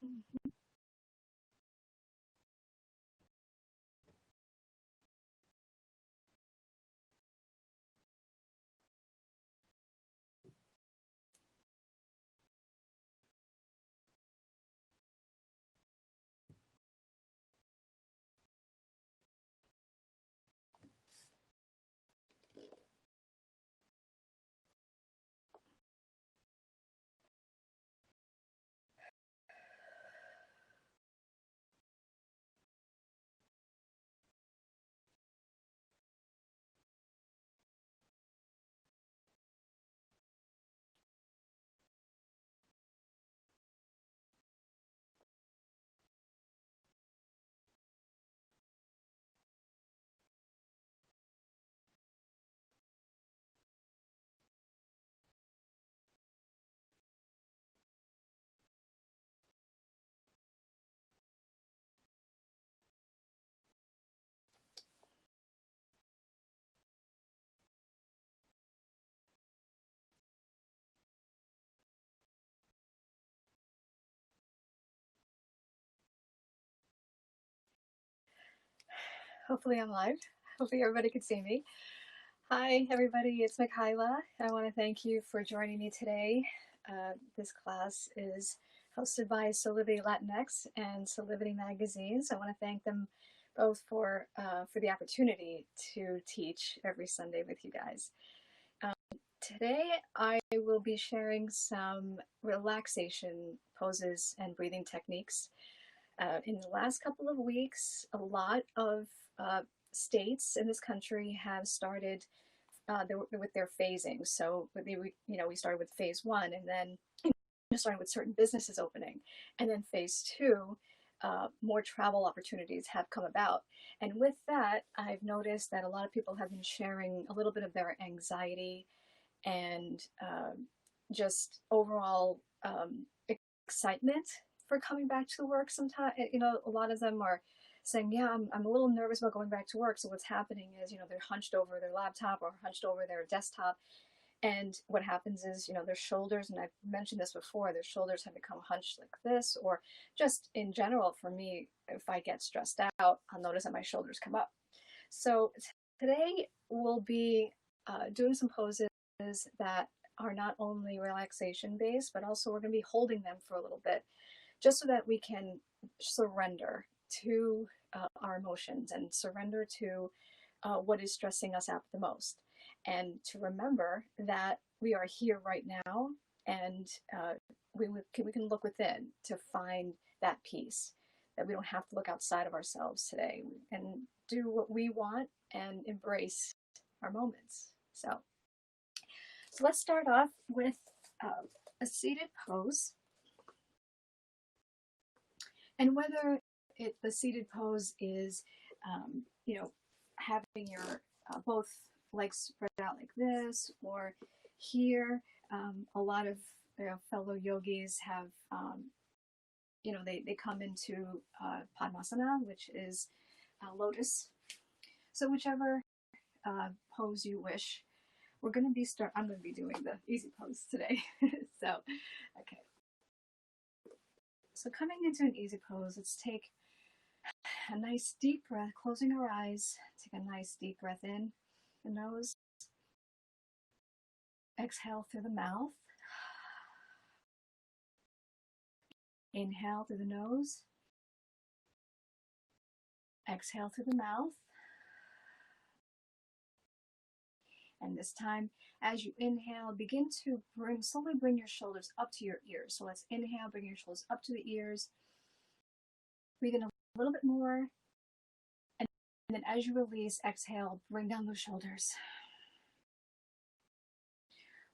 Mhm. Hopefully I'm live. Hopefully everybody can see me. Hi everybody, it's Mikaila. I want to thank you for joining me today. This class is hosted by Soulivity Latinx and Soulivity magazines. I want to thank them both for the opportunity to teach every Sunday with you guys. Today I will be sharing some relaxation poses and breathing techniques. In the last couple of weeks, a lot of uh, states in this country have started with their phasing. So we started with phase one, and then started with certain businesses opening, and then phase two. More travel opportunities have come about. And with that, I've noticed that a lot of people have been sharing a little bit of their anxiety and just overall excitement for coming back to work. Sometimes, a lot of them are saying, yeah, I'm a little nervous about going back to work. So what's happening is, they're hunched over their laptop or hunched over their desktop. And what happens is, their shoulders, and I've mentioned this before, their shoulders have become hunched like this, or just in general, for me, if I get stressed out, I'll notice that my shoulders come up. So today we'll be doing some poses that are not only relaxation based, but also we're going to be holding them for a little bit just so that we can surrender to our emotions and surrender to what is stressing us out the most. And to remember that we are here right now, and we can look within to find that peace, that we don't have to look outside of ourselves today and do what we want and embrace our moments. So let's start off with a seated pose. And whether the seated pose is, having your both legs spread out like this, or here, a lot of fellow yogis have, they come into Padmasana, which is lotus. So whichever pose you wish, I'm going to be doing the easy pose today. So, okay. So coming into an easy pose, let's take a nice deep breath, closing our eyes. Take a nice deep breath in the nose. Exhale through the mouth. Inhale through the nose. Exhale through the mouth. And this time, as you inhale, begin to slowly bring your shoulders up to your ears. So let's inhale, bring your shoulders up to the ears. Breathe in a little bit more. And then as you release, exhale, bring down those shoulders.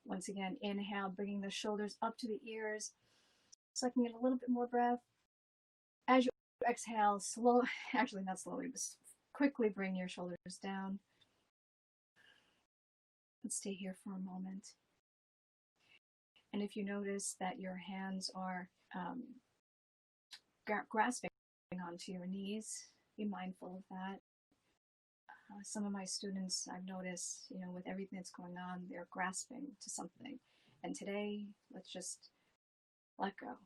Once again, inhale, bringing the shoulders up to the ears, sucking in a little bit more breath. As you exhale, actually not slowly, but quickly bring your shoulders down. Let's stay here for a moment. And if you notice that your hands are grasping onto your knees, be mindful of that. Some of my students, I've noticed, with everything that's going on, they're grasping to something. And today, let's just let go.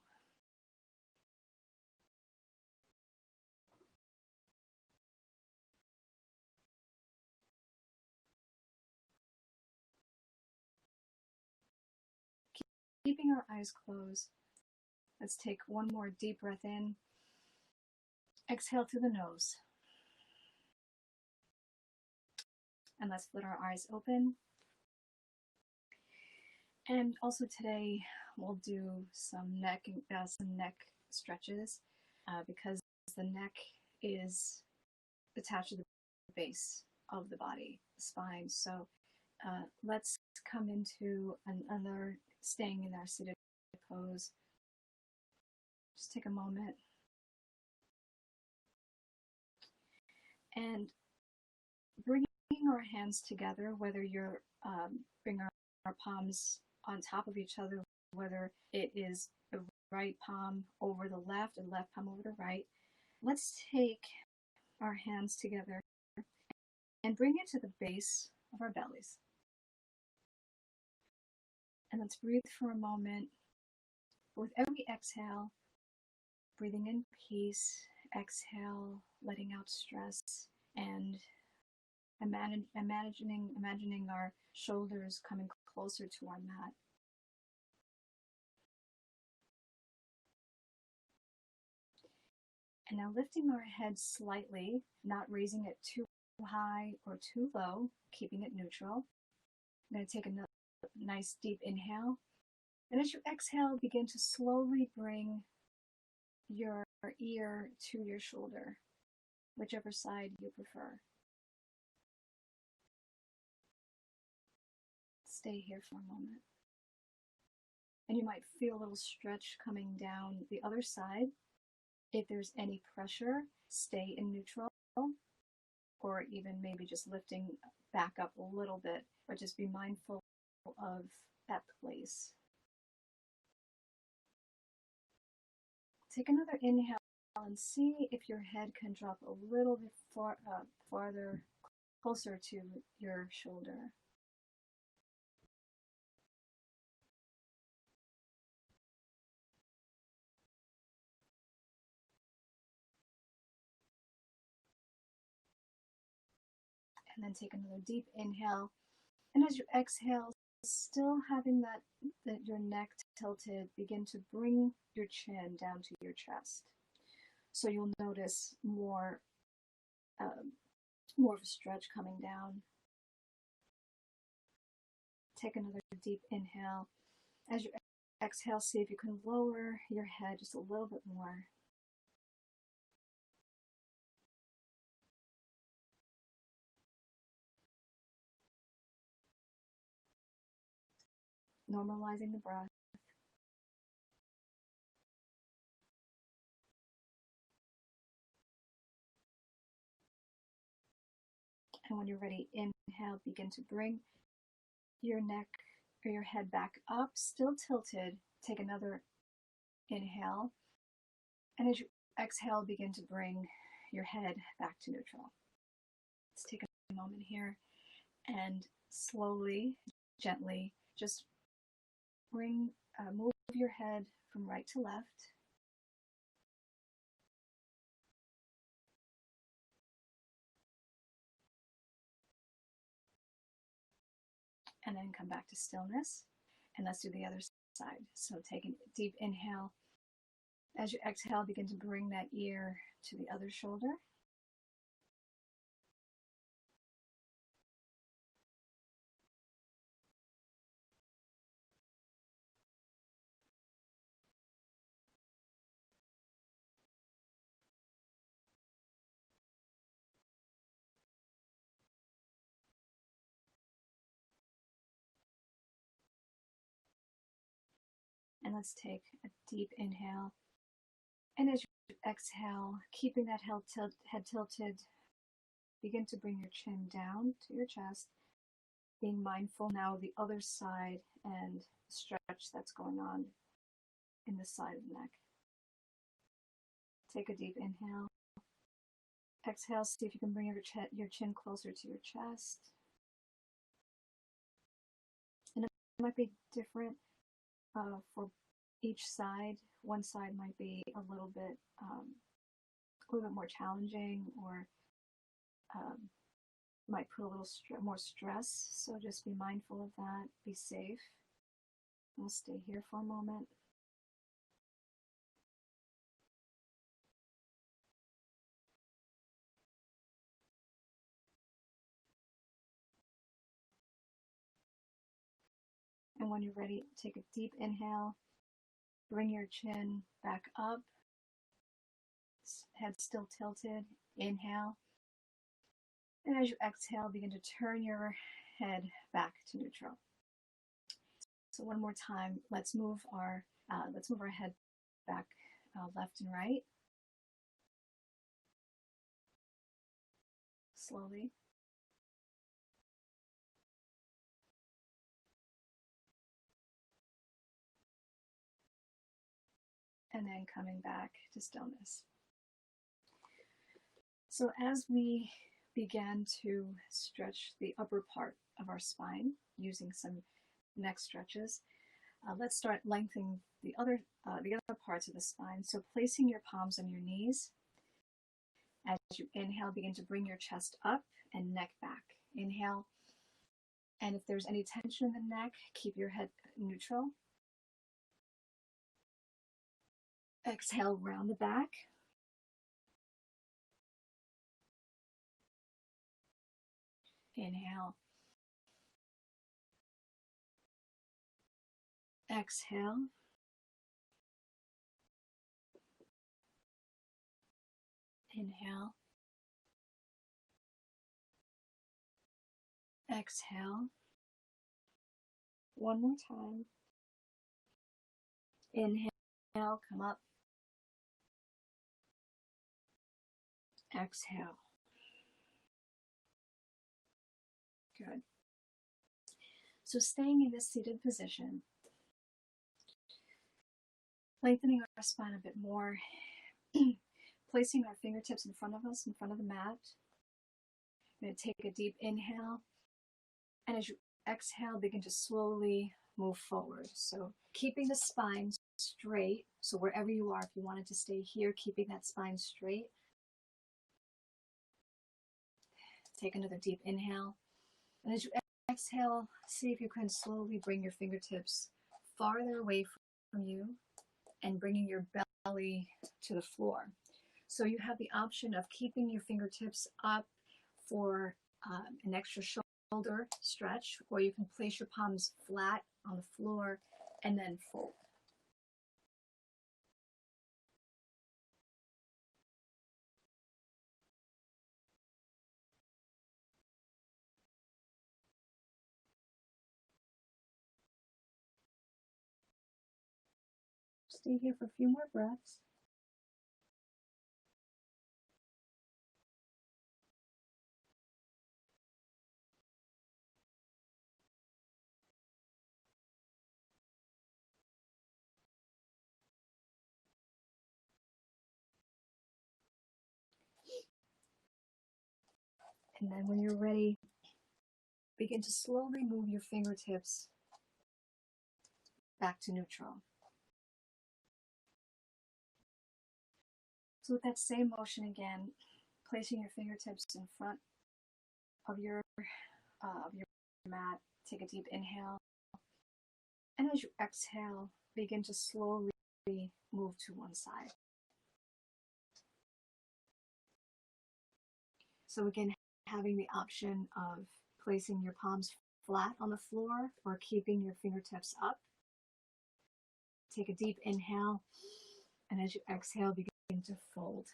keeping our eyes closed, let's take one more deep breath in. Exhale through the nose. And let's let our eyes open. And also today we'll do some neck stretches because the neck is attached to the base of the body, the spine. So let's come into another, staying in our seated pose. Just take a moment and bringing our hands together, whether you're bring our palms on top of each other, whether it is the right palm over the left and left palm over the right. Let's take our hands together and bring it to the base of our bellies. And let's breathe for a moment. With every exhale, breathing in peace, exhale, letting out stress, and imagining our shoulders coming closer to our mat. And now lifting our head slightly, not raising it too high or too low, keeping it neutral. I'm going to take a nice deep inhale. And as you exhale, begin to slowly bring your ear to your shoulder, whichever side you prefer. Stay here for a moment. And you might feel a little stretch coming down the other side. If there's any pressure, stay in neutral, or even maybe just lifting back up a little bit, but just be mindful of that place. Take another inhale and see if your head can drop a little bit farther, closer to your shoulder. And then take another deep inhale. And as you exhale, still having your neck tilted, begin to bring your chin down to your chest. So you'll notice more of a stretch coming down. Take another deep inhale. As you exhale, see if you can lower your head just a little bit more. Normalizing the breath. And when you're ready, inhale, begin to bring your neck or your head back up, still tilted. Take another inhale. And as you exhale, begin to bring your head back to neutral. Let's take a moment here and slowly, gently, just move your head from right to left. And then come back to stillness. And let's do the other side. So take a deep inhale. As you exhale, begin to bring that ear to the other shoulder. And let's take a deep inhale. And as you exhale, keeping that head tilted, begin to bring your chin down to your chest, being mindful now of the other side and stretch that's going on in the side of the neck. Take a deep inhale. Exhale, see if you can bring your chin closer to your chest. And it might be different for each side. One side might be a little bit more challenging, or might put a little more stress. So just be mindful of that. Be safe. We'll stay here for a moment. And when you're ready, take a deep inhale. Bring your chin back up. Head still tilted. Inhale. And as you exhale, begin to turn your head back to neutral. So one more time, let's move our head back left and right. Slowly. And then coming back to stillness. So as we begin to stretch the upper part of our spine using some neck stretches, let's start lengthening the other parts of the spine. So placing your palms on your knees. As you inhale, begin to bring your chest up and neck back. Inhale. And if there's any tension in the neck, keep your head neutral. Exhale, round the back. Inhale. Exhale. Inhale. Exhale. One more time. Inhale, come up. Exhale. Good. So staying in this seated position, lengthening our spine a bit more, placing our fingertips in front of us, in front of the mat. I'm going to take a deep inhale, and as you exhale, begin to slowly move forward. So keeping the spine straight, so wherever you are, if you wanted to stay here, keeping that spine straight. Take another deep inhale, and as you exhale, see if you can slowly bring your fingertips farther away from you and bringing your belly to the floor. So you have the option of keeping your fingertips up for an extra shoulder stretch, or you can place your palms flat on the floor and then fold. Stay here for a few more breaths. And then when you're ready, begin to slowly move your fingertips back to neutral. So with that same motion again, placing your fingertips in front of your mat, take a deep inhale. And as you exhale, begin to slowly move to one side. So again, having the option of placing your palms flat on the floor or keeping your fingertips up. Take a deep inhale, and as you exhale, begin to fold.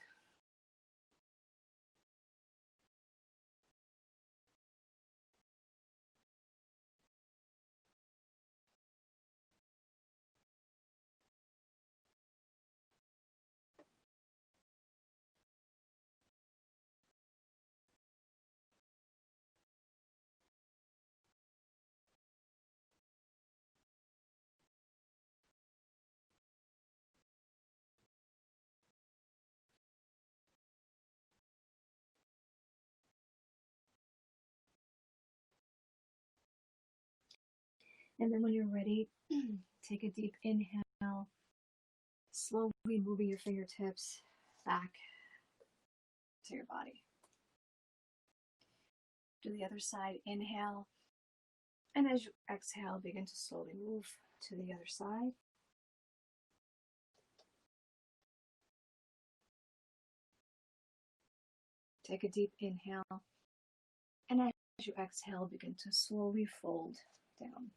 And then when you're ready, take a deep inhale, slowly moving your fingertips back to your body. Do the other side, inhale, and as you exhale, begin to slowly move to the other side. Take a deep inhale, and as you exhale, begin to slowly fold down.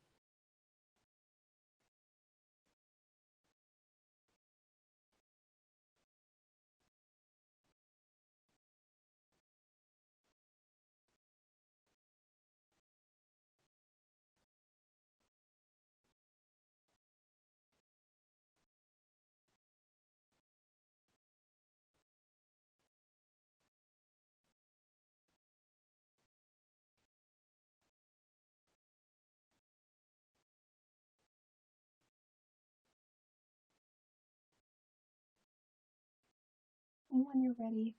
And when you're ready,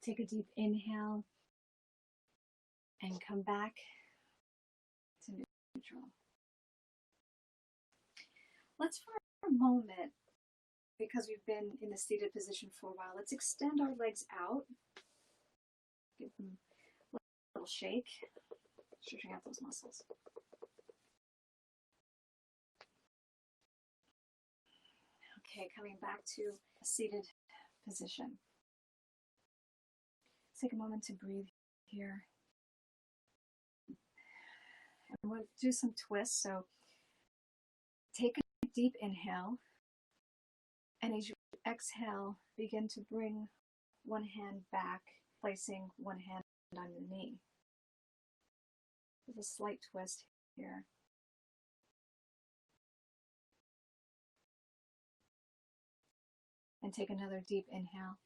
take a deep inhale and come back to neutral. Let's for a moment, because we've been in a seated position for a while, let's extend our legs out. Give them a little shake, stretching out those muscles. Okay, coming back to a seated position. Take a moment to breathe here. And we'll do some twists. So take a deep inhale, and as you exhale, begin to bring one hand back, placing one hand on your knee. With a slight twist here. And take another deep inhale.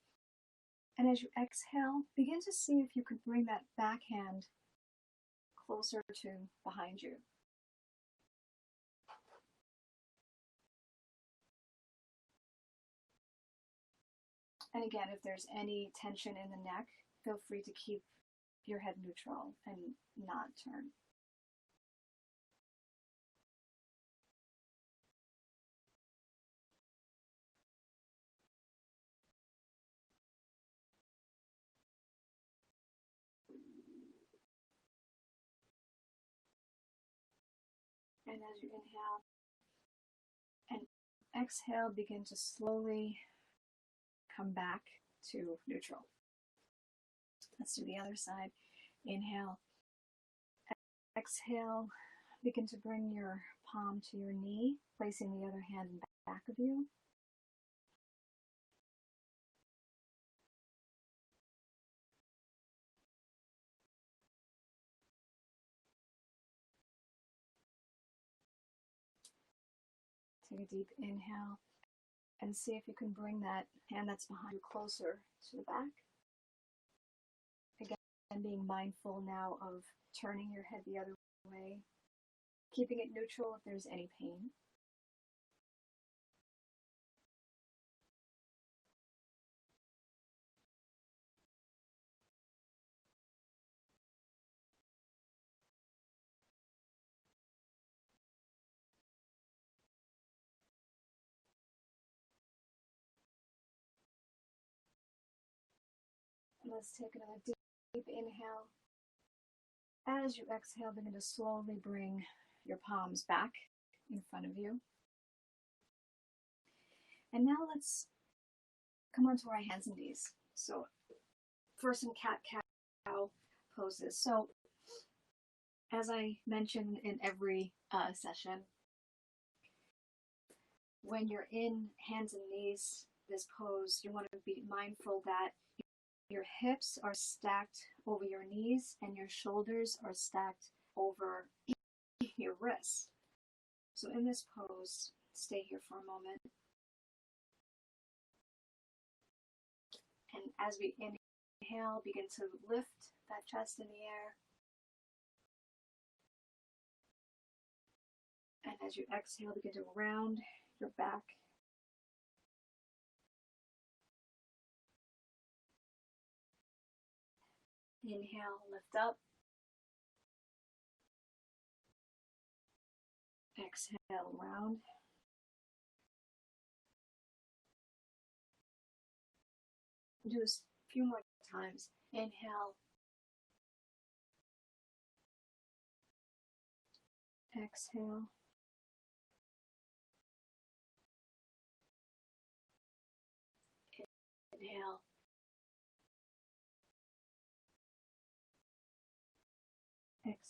And as you exhale, begin to see if you could bring that back hand closer to behind you. And again, if there's any tension in the neck, feel free to keep your head neutral and not turn. And as you inhale and exhale, begin to slowly come back to neutral. Let's do the other side. Inhale. Exhale. Begin to bring your palm to your knee, placing the other hand in back of you. Take a deep inhale and see if you can bring that hand that's behind you closer to the back. Again, being mindful now of turning your head the other way, keeping it neutral if there's any pain. And let's take another deep inhale. As you exhale, begin to slowly bring your palms back in front of you. And now let's come onto our hands and knees. So first in cat-cow poses. So as I mention in every session, when you're in hands and knees, this pose, you want to be mindful that your hips are stacked over your knees and your shoulders are stacked over your wrists. So in this pose, stay here for a moment. And as we inhale, begin to lift that chest in the air. And as you exhale, begin to round your back. Inhale, lift up. Exhale, round. Do this a few more times. Inhale. Exhale.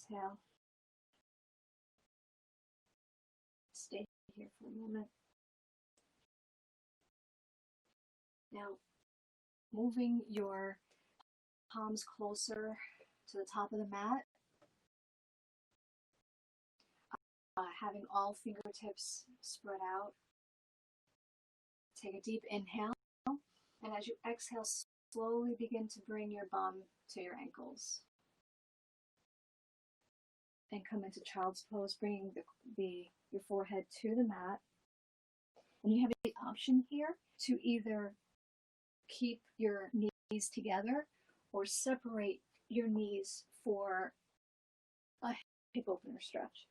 exhale. Stay here for a moment. Now, moving your palms closer to the top of the mat, having all fingertips spread out. Take a deep inhale, and as you exhale, slowly begin to bring your bum to your ankles. And come into child's pose, bringing your forehead to the mat. And you have the option here to either keep your knees together or separate your knees for a hip opener stretch.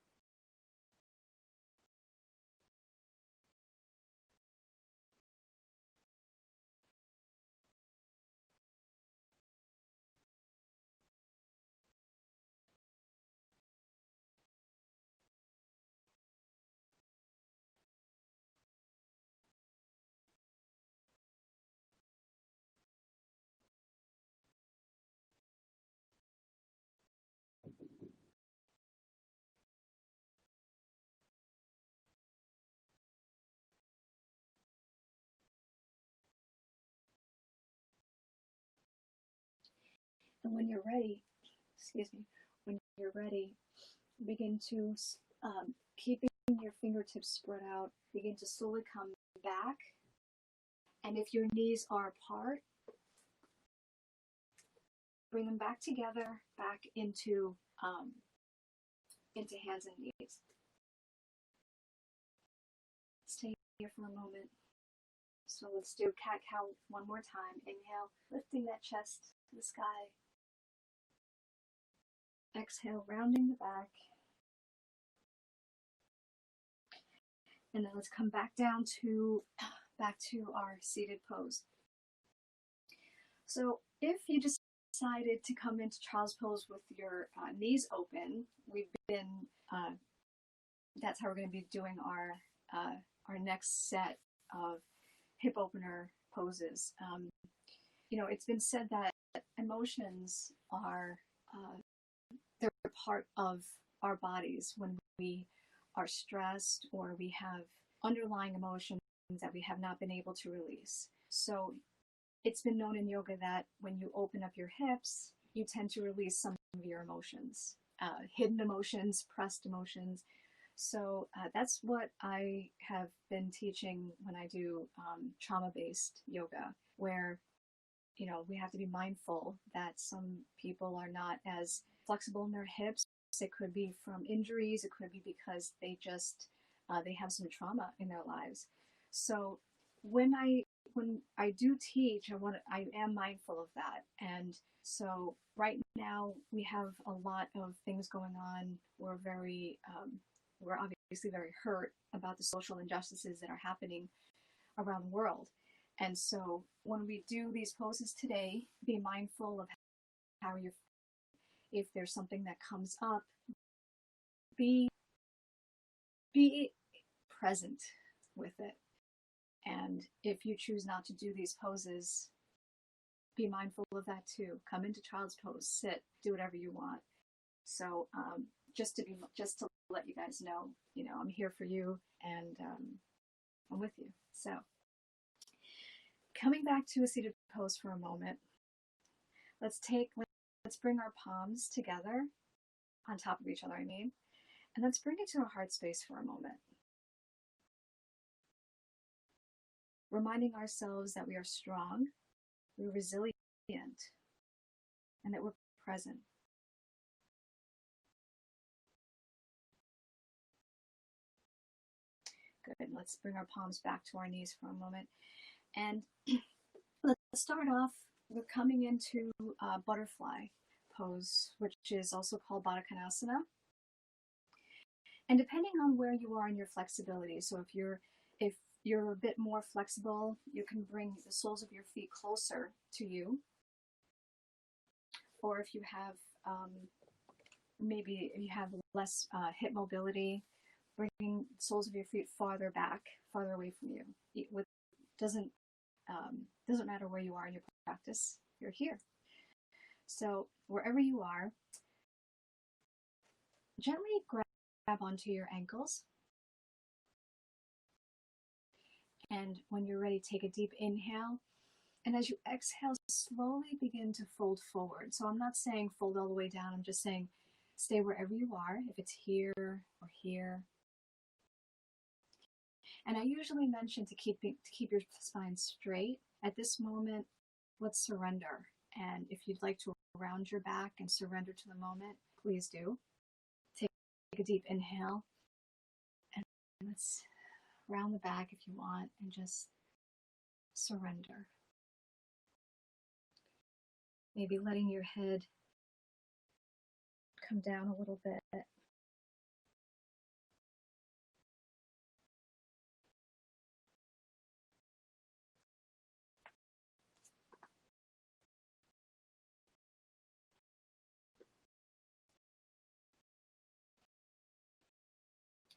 And when you're ready, begin to, keeping your fingertips spread out, begin to slowly come back. And if your knees are apart, bring them back together, back into hands and knees. Stay here for a moment. So let's do cat-cow one more time. Inhale, lifting that chest to the sky. Exhale, rounding the back. And then let's come back down to our seated pose. So if you decided to come into child's pose with your knees open, that's how we're going to be doing our next set of hip opener poses. It's been said that emotions they're part of our bodies when we are stressed or we have underlying emotions that we have not been able to release. So it's been known in yoga that when you open up your hips, you tend to release some of your emotions, hidden emotions, pressed emotions. So that's what I have been teaching when I do trauma-based yoga, where we have to be mindful that some people are not as flexible in their hips. It could be from injuries. It could be because they have some trauma in their lives. So when I do teach, I am mindful of that. And so right now we have a lot of things going on. We're obviously very hurt about the social injustices that are happening around the world. And so when we do these poses today, be mindful of if there's something that comes up, be present with it. And if you choose not to do these poses, be mindful of that too. Come into child's pose, sit, do whatever you want. So just to let you guys know, I'm here for you, and I'm with you. So coming back to a seated pose for a moment, let's bring our palms together on top of each other, and let's bring it to a heart space for a moment. Reminding ourselves that we are strong, we're resilient, and that we're present. Good. Let's bring our palms back to our knees for a moment. And let's start off with coming into butterfly pose, which is also called Baddha Konasana. And depending on where you are in your flexibility, so if you're a bit more flexible, you can bring the soles of your feet closer to you. Or if you have maybe you have less hip mobility, bringing the soles of your feet farther away from you. It doesn't matter where you are in your practice, you're here. So wherever you are, gently grab onto your ankles. And when you're ready, take a deep inhale. And as you exhale, slowly begin to fold forward. So I'm not saying fold all the way down. I'm just saying stay wherever you are, if it's here or here. And I usually mention to keep your spine straight. At this moment, let's surrender. And if you'd like to round your back and surrender to the moment, please do. Take a deep inhale. And let's round the back if you want and just surrender. Maybe letting your head come down a little bit.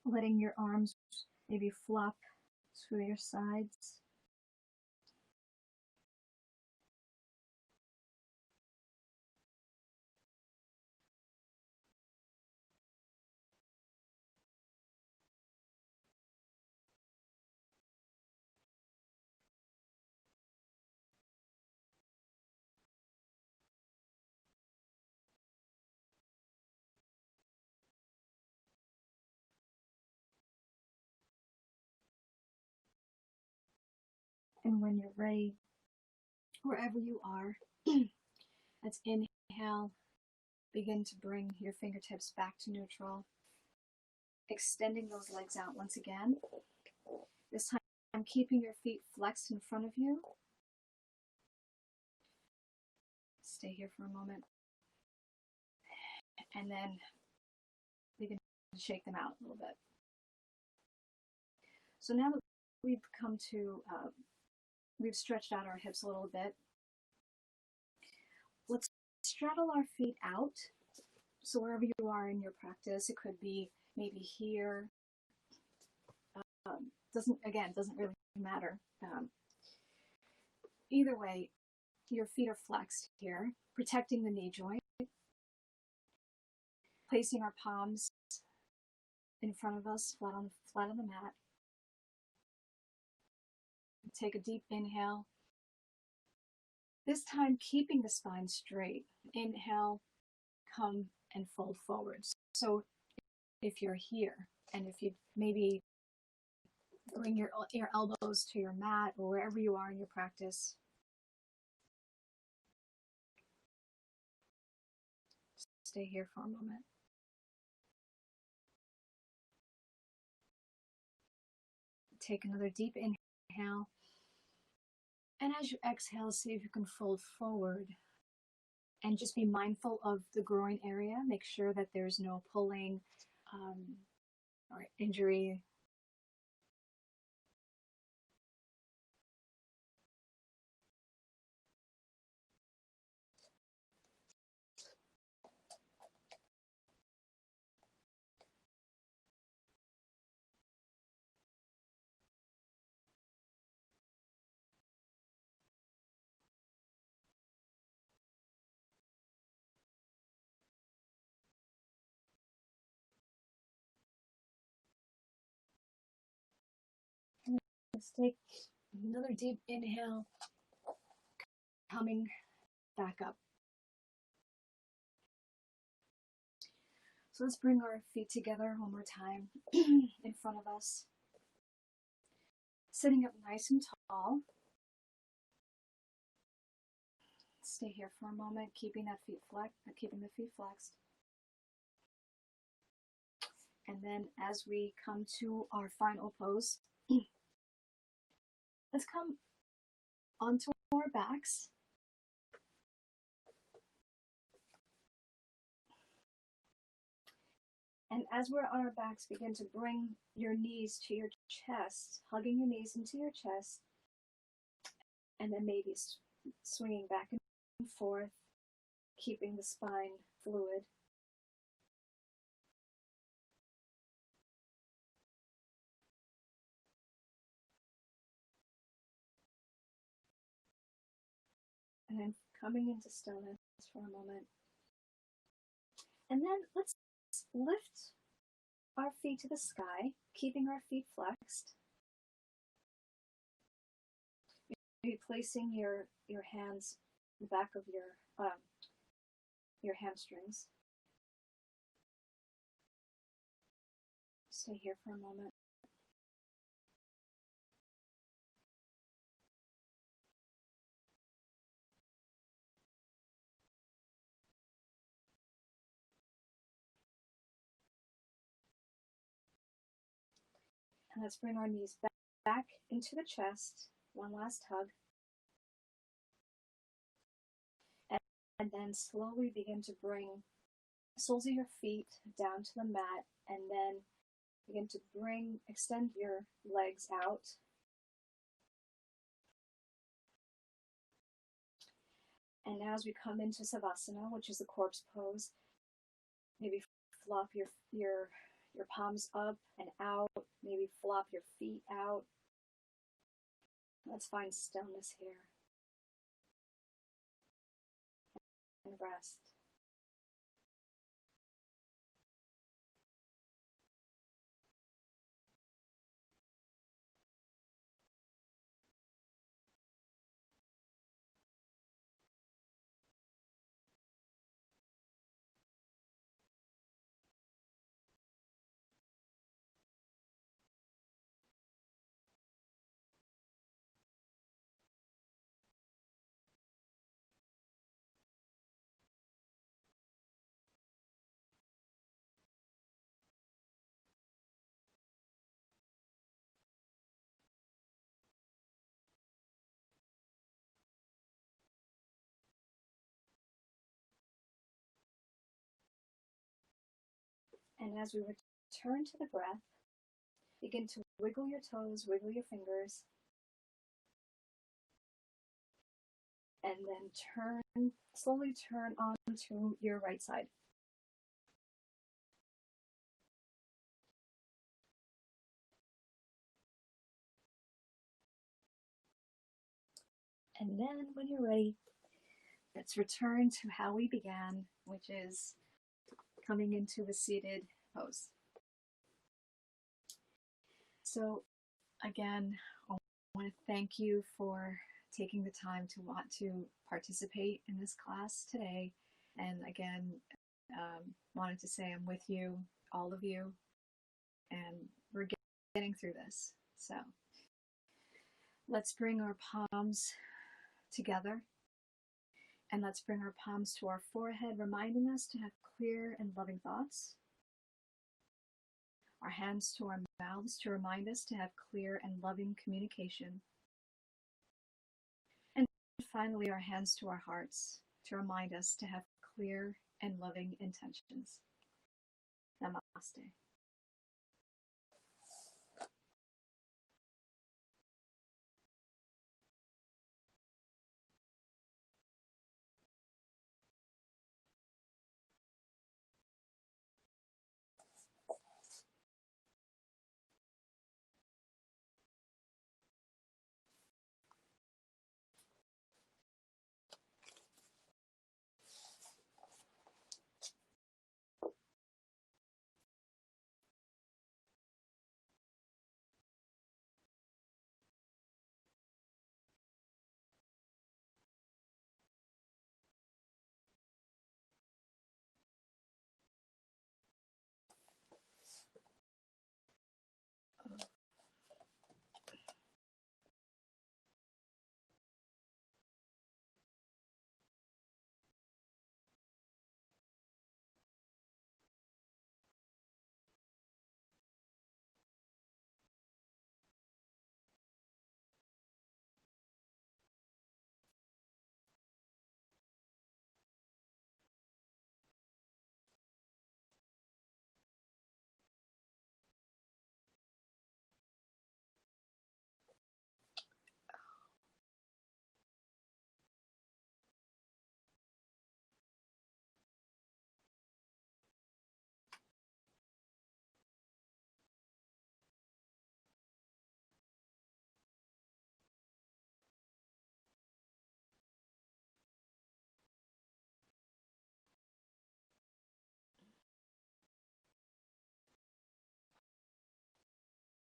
Letting your arms maybe flop to your sides. And when you're ready, wherever you are, let's inhale. Begin to bring your fingertips back to neutral. Extending those legs out once again. This time, I'm keeping your feet flexed in front of you. Stay here for a moment. And then begin to shake them out a little bit. So now that we've come to, we've stretched out our hips a little bit, let's straddle our feet out. So wherever you are in your practice, it could be maybe here. Doesn't really matter. Either way, your feet are flexed here, protecting the knee joint. Placing our palms in front of us, flat on the mat. Take a deep inhale. This time, keeping the spine straight. Inhale, come and fold forward. So if you're here, and if you maybe bring your elbows to your mat or wherever you are in your practice, stay here for a moment. Take another deep inhale. And as you exhale, see if you can fold forward. And just be mindful of the groin area. Make sure that there's no pulling or injury. Let's take another deep inhale, coming back up. So let's bring our feet together one more time in front of us. Sitting up nice and tall. Stay here for a moment, keeping the feet flexed. And then as we come to our final pose, let's come onto our backs. And as we're on our backs, begin to bring your knees to your chest, hugging your knees into your chest, and then maybe swinging back and forth, keeping the spine fluid. And then coming into stillness for a moment. And then let's let's lift our feet to the sky, keeping our feet flexed. Maybe placing your hands in the back of your hamstrings. Stay here for a moment. And let's bring our knees back into the chest. One last hug. And then slowly begin to bring the soles of your feet down to the mat, and then begin to extend your legs out. And now as we come into Savasana, which is the corpse pose, maybe flop your palms up and out, maybe flop your feet out. Let's find stillness here. And rest. And as we return to the breath, begin to wiggle your toes, wiggle your fingers, and then slowly turn onto your right side. And then when you're ready, let's return to how we began, which is coming into a seated pose. So again, I want to thank you for taking the time to want to participate in this class today. And again, wanted to say I'm with you, all of you, and we're getting through this. So let's bring our palms together, and let's bring our palms to our forehead, reminding us to have clear and loving thoughts. Our hands to our mouths to remind us to have clear and loving communication. And finally, our hands to our hearts to remind us to have clear and loving intentions. Namaste.